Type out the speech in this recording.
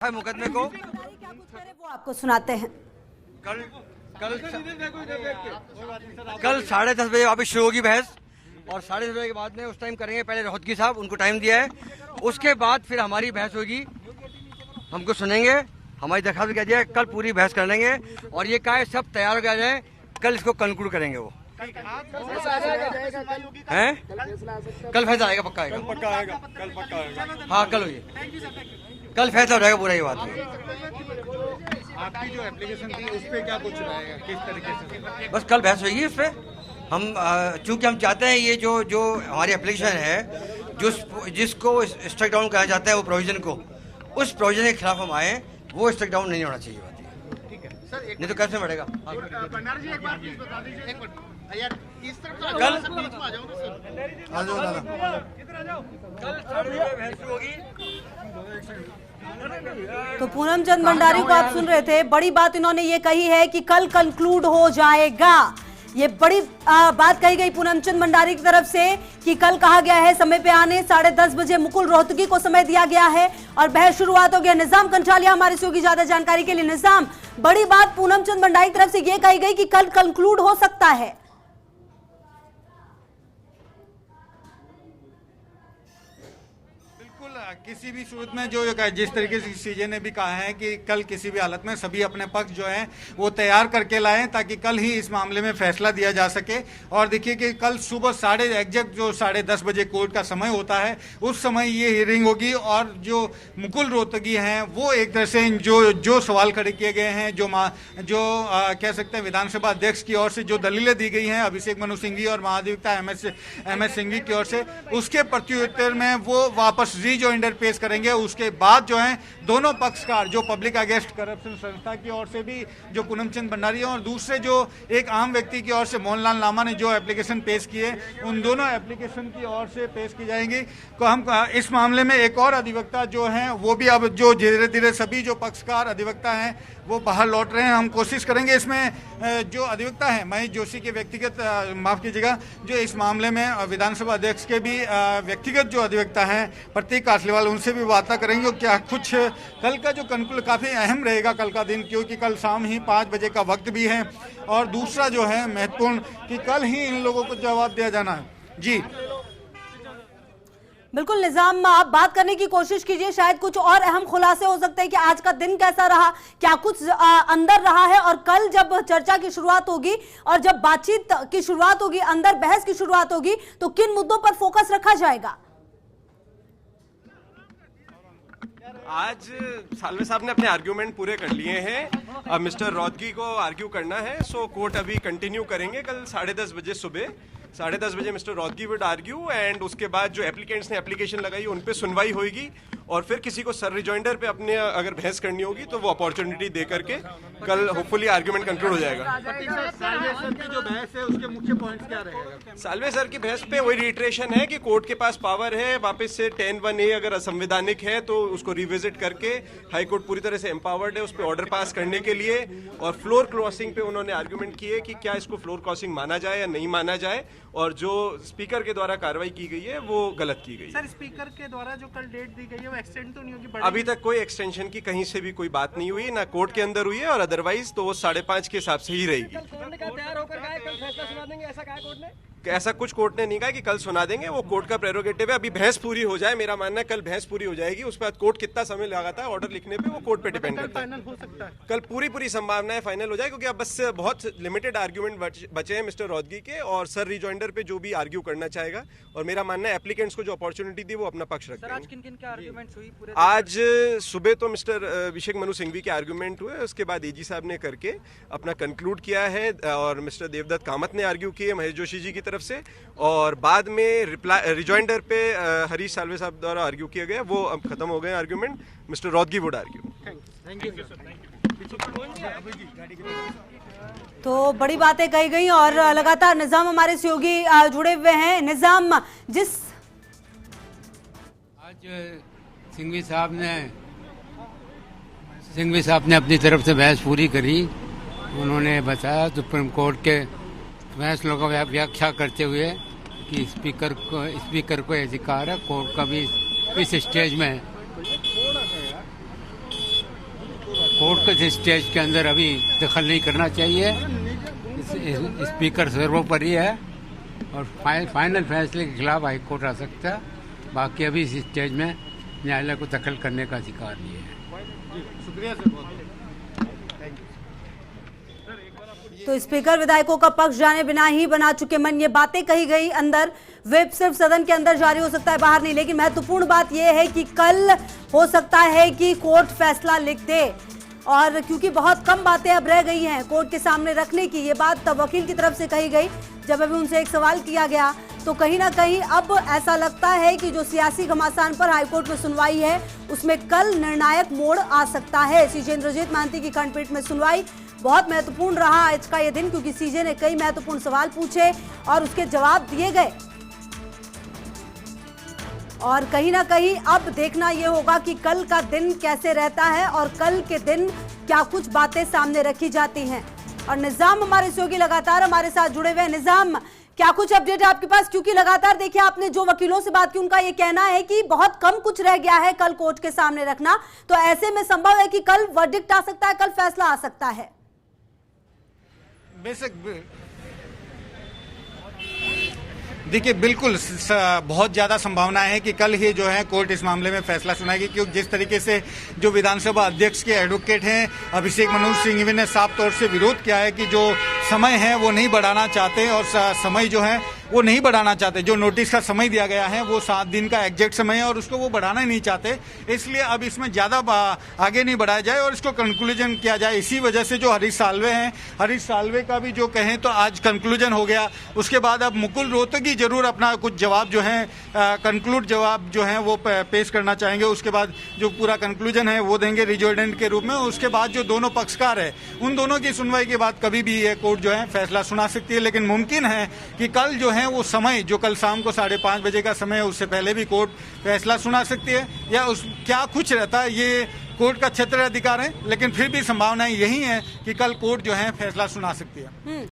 है मुकदमे को। क्या कुछ करे वो आपको सुनाते हैं। कल कल 10:30 बजे वापस शुरू होगी बहस और 10:30 बजे के बाद में उस टाइम करेंगे। पहले रोहतगी साहब उनको टाइम दिया है, उसके बाद फिर हमारी बहस होगी, हमको सुनेंगे, हमारी दरखास्त कह दिया है, कल पूरी बहस कर लेंगे और ये कहा है सब तैयार हो जाए, कल इसको कंक्लूड करेंगे। वो हैं कल फैसला आएगा, पक्का आएगा, कल पक्का आएगा। हाँ कल होगी, कल फैसला हो जाएगा पूरा। ये बात आपकी जो एप्लीकेशन थी उस पे क्या कुछ रहेगा, किस तरीके से? बस कल बहस होगी उस पर। हम चूंकि हम चाहते हैं ये जो हमारी एप्लीकेशन है, जिसको स्ट्राइक डाउन कहा जाता है वो प्रोविजन को, उस प्रोविजन के खिलाफ हम आए, वो स्ट्राइक डाउन नहीं होना चाहिए। बात ठीक है सर, नहीं तो कैसे बढ़ेगा। भंडारी जी एक बार प्लीज बता दीजिए, एक मिनट यार इस तरफ कल बीच में आ जाओ ना सर, आ जाओ दादा, कल 10:30 बहस होगी। तो पूनम चंद भंडारी को आप सुन रहे थे। बड़ी बात इन्होंने ये कही है कि कल कंक्लूड हो जाएगा। ये बड़ी बात कही गई पूनम चंद भंडारी की तरफ से कि कल कहा गया है समय पे आने, 10:30 बजे मुकुल रोहतगी को समय दिया गया है और बहस शुरुआत हो गया। निजाम कंठालिया हमारे से होगी ज्यादा जानकारी के लिए। निजाम, बड़ी बात पूनम चंद भंडारी की तरफ से ये कही गई कि कल कंक्लूड हो सकता है। किसी भी सूरत में जो जिस तरीके से सीजे ने भी कहा है कि कल किसी भी हालत में सभी अपने पक्ष जो है वो तैयार करके लाएं ताकि कल ही इस मामले में फैसला दिया जा सके। और देखिए कि कल सुबह एग्जैक्ट जो 10:30 बजे कोर्ट का समय होता है, उस समय ये हियरिंग होगी और जो मुकुल रोहतगी हैं वो एक तरह से जो सवाल खड़े किए गए हैं, जो कह सकते हैं विधानसभा अध्यक्ष की ओर से जो दलीलें दी गई हैं अभिषेक मनु सिंघवी और महाधिवक्ता एम एस सिंघवी की ओर से, उसके प्रत्युत्तर में वो वापस रीजॉइंडर पेश करेंगे। उसके बाद जो है दोनों पक्षकार, जो पब्लिक अगेंस्ट करप्शन संस्था की ओर से भी जो पूनम चंद भंडारी और दूसरे जो एक आम व्यक्ति की ओर से मोहनलाल लामा ने जो एप्लीकेशन पेश किए, उन दोनों एप्लीकेशन की ओर से पेश की जाएंगी। तो हम इस मामले में एक और अधिवक्ता जो हैं वो भी अब जो धीरे धीरे सभी जो पक्षकार अधिवक्ता हैं वो बाहर लौट रहे हैं। हम कोशिश करेंगे इसमें जो अधिवक्ता हैं महेश जोशी के व्यक्तिगत माफ कीजिएगा, जो इस मामले में विधानसभा अध्यक्ष के भी व्यक्तिगत जो अधिवक्ता हैं प्रतीक कासलीवाल, उनसे भी वार्ता करेंगे। क्या कुछ कल का जो कंक्लूड काफ़ी अहम रहेगा कल का दिन, क्योंकि कल शाम ही 5 बजे का वक्त भी है और दूसरा जो है महत्वपूर्ण कि कल ही इन लोगों को जवाब दिया जाना है। जी बिल्कुल निजाम, आप बात करने की कोशिश कीजिए, शायद कुछ और अहम खुलासे हो सकते हैं कि आज का दिन कैसा रहा, क्या कुछ अंदर रहा है और कल जब चर्चा की शुरुआत होगी और जब बातचीत की शुरुआत होगी, अंदर बहस की शुरुआत होगी, तो किन मुद्दों पर फोकस रखा जाएगा। आज सालवे साहब ने अपने आर्ग्यूमेंट पूरे कर लिए हैं। अब मिस्टर रोहतगी को आर्ग्यू करना है, सो कोर्ट अभी कंटिन्यू करेंगे। कल 10:30 बजे सुबह 10:30 बजे mister Rohatgi would argue and उसके बाद जो एप्लीकेंट्स ने एप्लीकेशन लगाई उन पे सुनवाई होगी और फिर किसी को सर रिजॉइंडर पे अपने अगर बहस करनी होगी तो वो अपॉर्चुनिटी दे करके कल होपफुली आर्ग्यूमेंट कंक्लूड हो जाएगा। सालवे सर की जो बहस है उसके मुख्य पॉइंट्स क्या रहेगा? सालवे सर की बहस पे वही रिट्रेशन है कि कोर्ट के पास पावर है वापस से 10(1)(a) अगर असंवैधानिक है तो उसको रिविजिट करके, हाई कोर्ट पूरी तरह से एम्पावर्ड है उस पर ऑर्डर पास करने के लिए। और फ्लोर क्रॉसिंग पे उन्होंने आर्ग्यूमेंट किए कि क्या इसको फ्लोर क्रॉसिंग माना जाए या नहीं माना जाए, और जो स्पीकर के द्वारा कार्रवाई की गई है वो गलत की गई है। सर, स्पीकर के द्वारा जो कल डेट दी गई है वो एक्सटेंड तो नहीं होगी? अभी तक कोई एक्सटेंशन की कहीं से भी कोई बात नहीं हुई, ना कोर्ट के अंदर हुई है, और अदरवाइज तो वो 5:30 के हिसाब से ही रहेगी। तैयार होकर कल फैसला सुना देंगे, ऐसा कहा कोर्ट ने? ऐसा कुछ कोर्ट ने नहीं कहा कि कल सुना देंगे, वो कोर्ट का प्रेरोगेटिव है। अभी बहस पूरी हो जाए, मेरा मानना है कल बहस पूरी हो जाएगी, उसके बाद कोर्ट कितना समय लगाता है ऑर्डर लिखने पे वो कोर्ट पे डिपेंड करता है। फाइनल हो सकता है कल पूरी संभावना है फाइनल हो जाए, क्योंकि अब बस बहुत लिमिटेड आर्ग्यूमेंट बचे हैं मिस्टर रोहतगी के और सर रिजॉइंडर पे जो भी आर्ग्यू करना चाहेगा। और मेरा मानना है एप्लीकेंट्स को जो अपॉर्चुनिटी दी वो अपना पक्ष रखते हैं। आज किन-किन के आर्गुमेंट्स हुई पूरे? आज सुबह तो मिस्टर अभिषेक मनु सिंघवी के आर्ग्यूमेंट हुए, उसके बाद एजी साहब ने करके अपना कंक्लूड किया है और मिस्टर देवदत्त कामत ने आर्ग्यू किए महेश जोशी जी की तरफ से, और बाद में रिजॉइंडर पे हरीश सालवे साहब द्वारा आर्ग्यू किया गया, वो अब खत्म हो गए argument. Mister Rohatgi would argue. Thank you sir. तो बड़ी बातें कही गई और लगातार निजाम हमारे सहयोगी जुड़े हुए हैं। निजाम, जिस आज सिंघवी साहब ने अपनी तरफ से बहस पूरी करी। उन्होंने बताया सुप्रीम कोर्ट के फैसलों का व्याख्या करते हुए कि स्पीकर को अधिकार है कोर्ट का भी इस स्टेज में इस स्टेज के अंदर अभी दखल नहीं करना चाहिए। स्पीकर सर्वोपरि है और फाइनल फैसले के खिलाफ हाईकोर्ट आ सकता है। बाकी अभी इस स्टेज में न्यायालय को दखल करने का अधिकार नहीं है। शुक्रिया सर, बहुत तो स्पीकर विधायकों का पक्ष जाने बिना ही बना चुके मन, ये बातें कही गई अंदर। व्हिप सिर्फ सदन के अंदर जारी हो सकता है, बाहर नहीं। लेकिन महत्वपूर्ण बात यह है कि कल हो सकता है कि कोर्ट फैसला लिख दे, और क्योंकि बहुत कम बातें अब रह गई हैं कोर्ट के सामने रखने की। ये बात तब वकील की तरफ से कही गई जब अभी उनसे एक सवाल किया गया, तो कहीं ना कहीं अब ऐसा लगता है कि जो सियासी घमासान पर हाईकोर्ट में सुनवाई है उसमें कल निर्णायक मोड़ आ सकता है। सीजे इंद्रजीत महांती की खंडपीठ में सुनवाई बहुत महत्वपूर्ण रहा आज का ये दिन, क्योंकि सीजे ने कई महत्वपूर्ण सवाल पूछे और उसके जवाब दिए गए। और कहीं ना कहीं अब देखना यह होगा कि कल का दिन कैसे रहता है और कल के दिन क्या कुछ बातें सामने रखी जाती हैं। और निजाम हमारे सहयोगी लगातार हमारे साथ जुड़े हुए हैं। निजाम, क्या कुछ अपडेट है आपके पास? क्योंकि लगातार देखिए आपने जो वकीलों से बात की उनका ये कहना है कि बहुत कम कुछ रह गया है कल कोर्ट के सामने रखना, तो ऐसे में संभव है कि कल वर्डिक्ट आ सकता है, कल फैसला आ सकता है। देखिए, बिल्कुल बहुत ज़्यादा संभावना है कि कल ही जो है कोर्ट इस मामले में फैसला सुनाएगी, क्योंकि जिस तरीके से जो विधानसभा अध्यक्ष के एडवोकेट हैं अभिषेक मनु सिंघवी ने साफ तौर से विरोध किया है कि जो समय है वो नहीं बढ़ाना चाहते, और समय जो है वो नहीं बढ़ाना चाहते। जो नोटिस का समय दिया गया है वो 7 दिन का एग्जैक्ट समय है और उसको वो बढ़ाना ही नहीं चाहते, इसलिए अब इसमें ज़्यादा आगे नहीं बढ़ाया जाए और इसको कंक्लूजन किया जाए। इसी वजह से जो हरीश साल्वे हैं, हरीश साल्वे का भी जो कहें तो आज कंक्लूजन हो गया। उसके बाद अब मुकुल रोहतगी जरूर अपना कुछ जवाब जो है कंक्लूड जवाब जो है वो पेश करना चाहेंगे। उसके बाद जो पूरा कंक्लूजन है वो देंगे रिजोर्डेंट के रूप में। उसके बाद जो दोनों पक्षकार है उन दोनों की सुनवाई के बाद कभी भी ये कोर्ट जो है फैसला सुना सकती है। लेकिन मुमकिन है कि कल जो है वो समय जो कल शाम को 5:30 बजे का समय है उससे पहले भी कोर्ट फैसला सुना सकती है, या उस क्या कुछ रहता है ये कोर्ट का क्षेत्र अधिकार है। लेकिन फिर भी संभावना यही है कि कल कोर्ट जो है फैसला सुना सकती है।